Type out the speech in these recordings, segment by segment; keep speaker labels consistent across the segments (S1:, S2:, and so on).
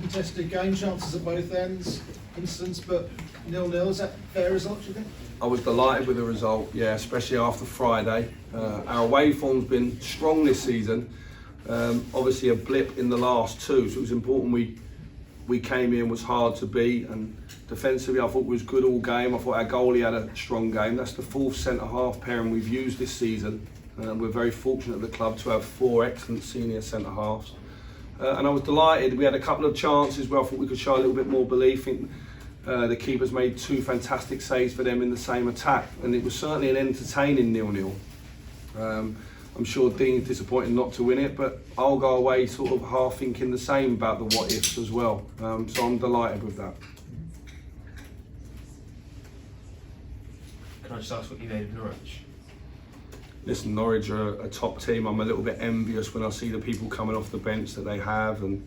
S1: contested game, chances at both ends, instance, but 0-0, is that a fair result, do you think?
S2: I was delighted with the result, yeah, especially after Friday. Our away form's been strong this season. Obviously a blip in the last two, so it was important we came in, was hard to beat, and defensively I thought was good all game. I thought our goalie had a strong game. That's the fourth centre-half pairing we've used this season. We're very fortunate at the club to have 4 excellent senior centre-halves. And I was delighted. We had a couple of chances where I thought we could show a little bit more belief. The keepers made 2 fantastic saves for them in the same attack, and it was certainly an entertaining 0-0. I'm sure Dean's disappointed not to win it, but I'll go away sort of half thinking the same about the what-ifs as well. So I'm delighted with that.
S3: Can I just ask what you made of Norwich?
S2: Listen, Norwich are a top team. I'm a little bit envious when I see the people coming off the bench that they have, and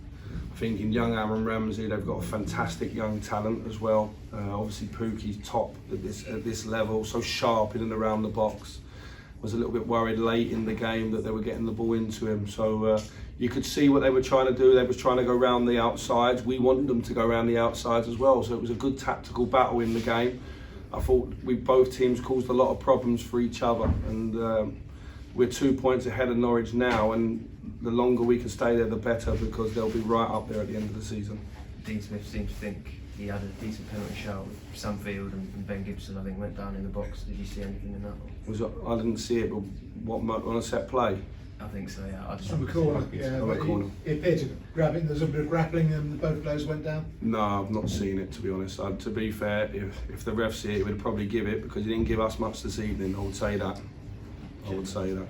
S2: I think in young Aaron Ramsey, they've got a fantastic young talent as well. Obviously Pookie's top at this level, so sharp in and around the box. Was a little bit worried late in the game that they were getting the ball into him. So you could see what they were trying to do. They was trying to go round the outsides. We wanted them to go round the outsides as well. So it was a good tactical battle in the game. I thought both teams caused a lot of problems for each other, and we're 2 points ahead of Norwich now, and the longer we can stay there the better, because they'll be right up there at the end of the season.
S3: Dean Smith seemed to think he had a decent penalty shot with Sunfield, and Ben Gibson I think went down in the box. Did you see anything in that?
S2: I didn't see it, but what, on a set play?
S3: I think so, yeah. I just
S1: From the corner, yeah.
S2: From the corner.
S1: He appeared to grab it, there was a bit of grappling and both players went down.
S2: No, I've not seen it, to be honest. To be fair, if the ref see it, he would probably give it, because he didn't give us much this evening. I would say that. I would say that.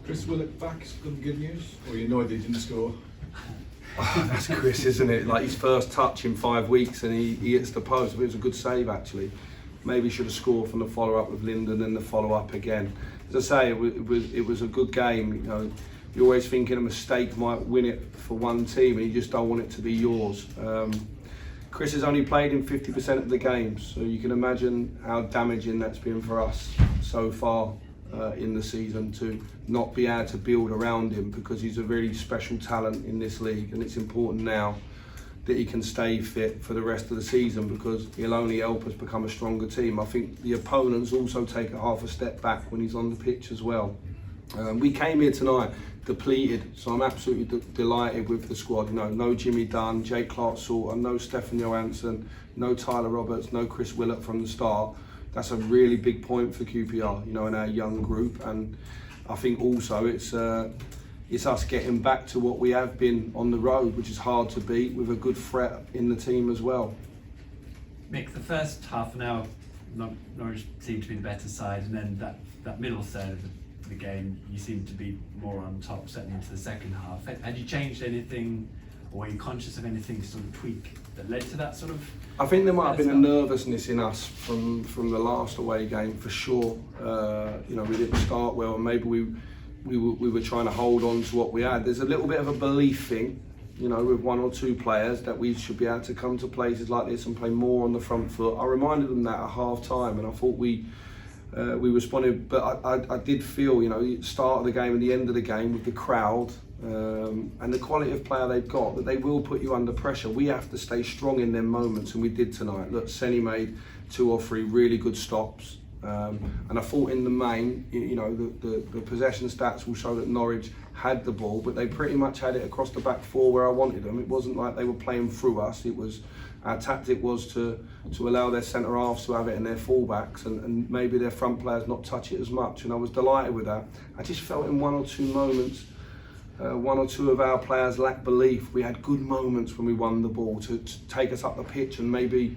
S4: Chris Willock back, good news? Or you know they didn't score?
S2: Oh, that's Chris, isn't it? Like his first touch in 5 weeks, and he hits the post. It was a good save actually. Maybe should have scored from the follow-up with Linden and the follow-up again. As I say, it was a good game. You know, you're always thinking a mistake might win it for one team, and you just don't want it to be yours. Chris has only played in 50% of the games, so you can imagine how damaging that's been for us so far in the season, to not be able to build around him, because he's a really special talent in this league, and it's important now that he can stay fit for the rest of the season, because he'll only help us become a stronger team. I think the opponents also take a half a step back when he's on the pitch as well. We came here tonight depleted, so I'm absolutely delighted with the squad. You know, no Jimmy Dunn, Jake Clark-Salter, no Stefan Johansson, no Tyler Roberts, no Chris Willett from the start. That's a really big point for QPR, you know, in our young group, and I think also it's us getting back to what we have been on the road, which is hard to beat, with a good threat in the team as well.
S5: Mick, the first half an hour, Norwich seemed to be the better side, and then that middle third of the game, you seemed to be more on top, certainly into the second half. Had you changed anything, or were you conscious of anything to sort of tweak that led to that sort of?
S2: I think there might have been a nervousness in us from the last away game for sure. You know, we didn't start well, and maybe we were trying to hold on to what we had. There's a little bit of a belief thing, you know, with 1 or 2 players, that we should be able to come to places like this and play more on the front foot. I reminded them that at half time, and I thought we responded, but I did feel, you know, start of the game and the end of the game with the crowd and the quality of player they've got, that they will put you under pressure. We have to stay strong in them moments, and we did tonight. Look, Senny made 2 or 3 really good stops, and I thought in the main, you know, the possession stats will show that Norwich had the ball, but they pretty much had it across the back 4 where I wanted them. It wasn't like they were playing through us. It was, our tactic was to allow their centre halves to have it and their fullbacks, and maybe their front players not touch it as much, and I was delighted with that. I just felt in 1 or 2 moments, 1 or 2 of our players lacked belief. We had good moments when we won the ball to take us up the pitch and maybe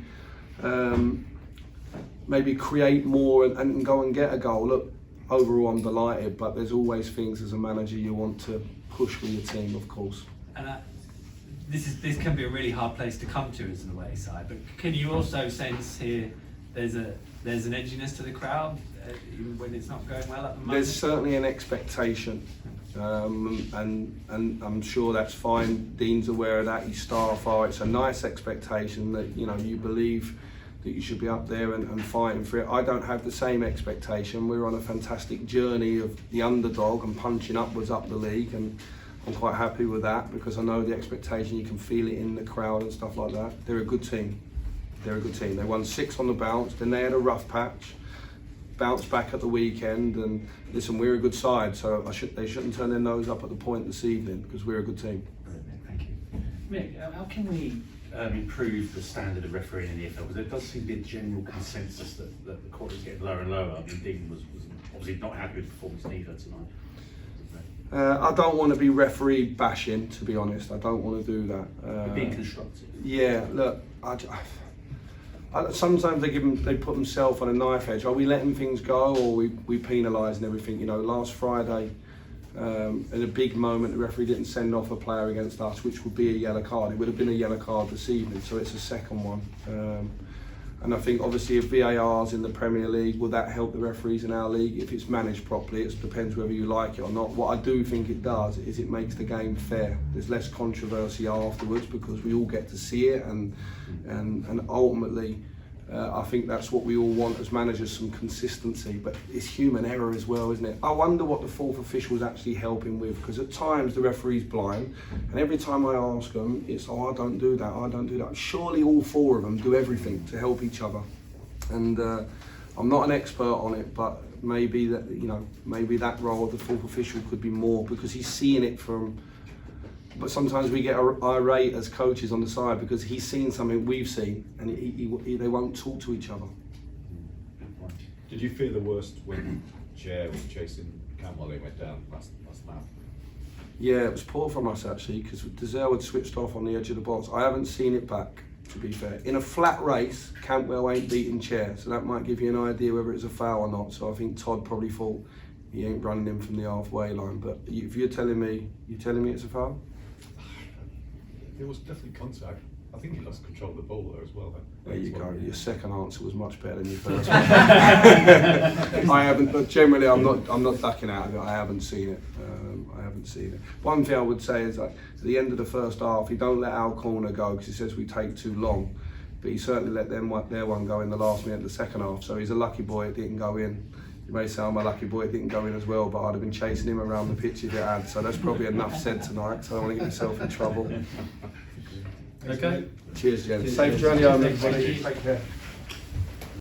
S2: create more and go and get a goal. Look, overall I'm delighted, but there's always things as a manager you want to push with your team, of course.
S5: And this can be a really hard place to come to as an away side, but can you also sense here there's an edginess to the crowd even when it's not going well at the moment?
S2: There's certainly an expectation, and I'm sure that's fine. Dean's aware of that, his staff are. It's a nice expectation that, you know, you believe that you should be up there and fighting for it. I don't have the same expectation. We're on a fantastic journey of the underdog and punching upwards up the league, and I'm quite happy with that because I know the expectation, you can feel it in the crowd and stuff like that. They're a good team. They're a good team. They won 6 on the bounce, then they had a rough patch, bounced back at the weekend, and listen, we're a good side, so they shouldn't turn their nose up at the point this evening because we're a good team.
S5: Thank you.
S6: Mick, how can we improve the standard of refereeing in the EFL? Because there does seem to be a general consensus that the court is getting lower and lower. I mean, Dean was obviously not happy with the performance neither tonight.
S2: I don't want to be referee bashing, to be honest. I don't want to do that.
S6: Being constructive.
S2: Yeah, look, sometimes they put themselves on a knife edge. Are we letting things go, or we penalising everything? You know, last Friday, in a big moment, the referee didn't send off a player against us, which would be a yellow card. It would have been a yellow card this evening, so it's a second one. And I think obviously if VAR's in the Premier League, will that help the referees in our league? If it's managed properly, it depends whether you like it or not. What I do think it does is it makes the game fair. There's less controversy afterwards because we all get to see it, and ultimately I think that's what we all want as managers, some consistency, but it's human error as well, isn't it? I wonder what the fourth official is actually helping with, because at times the referee's blind, and every time I ask them, it's, oh, I don't do that, I don't do that. Surely all 4 of them do everything to help each other. And I'm not an expert on it, but maybe that, you know, maybe that role of the fourth official could be more, because he's seeing it from. But sometimes we get irate as coaches on the side because he's seen something we've seen, and they won't talk to each other.
S4: Did you fear the worst when Chair was chasing Cam while he went down last map?
S2: Yeah, it was poor from us actually, because Dazelle had switched off on the edge of the box. I haven't seen it back, to be fair. In a flat race, Cantwell ain't beating Chair, so that might give you an idea whether it's a foul or not. So I think Todd probably thought he ain't running him from the halfway line. But if you're telling me it's a foul?
S4: There was definitely contact. I think he lost control of the ball there as well.
S2: There you go. Your second answer was much better than your first one. I haven't, but generally I'm not ducking out of it. I haven't seen it. I haven't seen it. One thing I would say is that at the end of the first half, he don't let our corner go because he says we take too long. But he certainly let their one go in the last minute of the second half. So he's a lucky boy it didn't go in. You may say I'm a lucky boy it didn't go in as well, but I'd have been chasing him around the pitch if it had. So that's probably enough said tonight. So I don't want to get myself in trouble.
S5: Okay.
S2: Cheers, Jen. Safe journey home, everybody. Take care.